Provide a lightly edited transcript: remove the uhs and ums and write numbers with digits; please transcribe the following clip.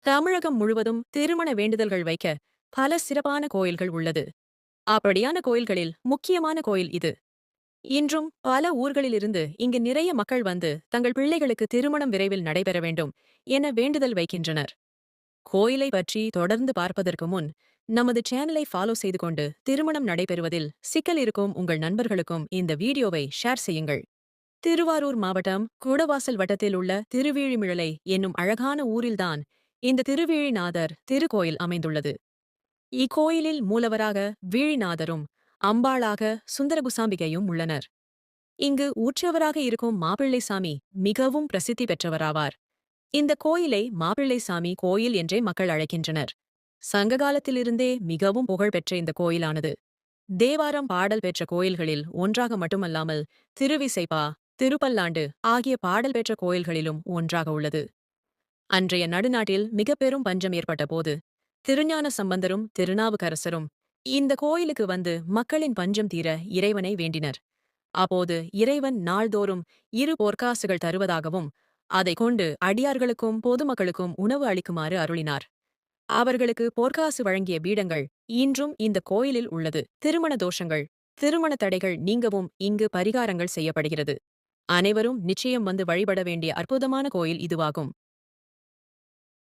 தமிழகம் முழுவதும் திருமண வேண்டுதல்கள் வைக்க பல சிறப்பான கோயில்கள் உள்ளது. அப்படியான கோயில்களில் முக்கியமான கோயில் இது. இன்றும் பல ஊர்களிலிருந்து இங்கு நிறைய மக்கள் வந்து தங்கள் பிள்ளைகளுக்கு திருமணம் விரைவில் நடைபெற வேண்டும் என வேண்டுதல் வைக்கின்றனர். கோயிலை பற்றி தொடர்ந்து பார்ப்பதற்கு முன் நமது சேனலை ஃபாலோ செய்து கொண்டு திருமணம் நடைபெறுவதில் சிக்கல் இருக்கும் உங்கள் நண்பர்களுக்கும் இந்த வீடியோவை ஷேர் செய்யுங்கள். திருவாரூர் மாவட்டம் குடவாசல் வட்டத்தில் உள்ள திருவீழிமிழலை என்னும் அழகான ஊரில்தான் இந்த திருவீழிநாதர் திருக்கோயில் அமைந்துள்ளது. இக்கோயிலில் மூலவராக வீழிநாதரும் அம்பாளாக சுந்தரகுசாம்பிகையும் உள்ளனர். இங்கு ஊற்றவராக இருக்கும் மாப்பிள்ளைசாமி மிகவும் பிரசித்தி பெற்றவராவார். இந்த கோயிலை மாப்பிள்ளைசாமி கோயில் என்றே மக்கள் அழைக்கின்றனர். சங்க காலத்திலிருந்தே மிகவும் புகழ்பெற்ற இந்த கோயிலானது தேவாரம் பாடல் பெற்ற கோயில்களில் ஒன்றாக மட்டுமல்லாமல் திருவிசைப்பா, திருப்பல்லாண்டு ஆகிய பாடல் பெற்ற கோயில்களிலும் ஒன்றாக உள்ளது. அன்றைய நடுநாட்டில் மிக பெரும் பஞ்சம் ஏற்பட்ட போது திருஞான சம்பந்தரும் திருநாவுக்கரசரும் இந்த கோயிலுக்கு வந்து மக்களின் பஞ்சம் தீர இறைவனை வேண்டினர். அப்போது இறைவன் நாள்தோறும் 2 பொற்காசுகள் தருவதாகவும் அதை கொண்டு அடியார்களுக்கும் பொதுமக்களுக்கும் உணவு அளிக்குமாறு அருளினார். அவர்களுக்கு பொற்காசு வழங்கிய பீடங்கள் இன்றும் இந்த கோயிலில் உள்ளது. திருமண தோஷங்கள், திருமண தடைகள் நீங்கவும் இங்கு பரிகாரங்கள் செய்யப்படுகிறது. அனைவரும் நிச்சயம் வந்து வழிபட வேண்டிய அற்புதமான கோயில் இதுவாகும்.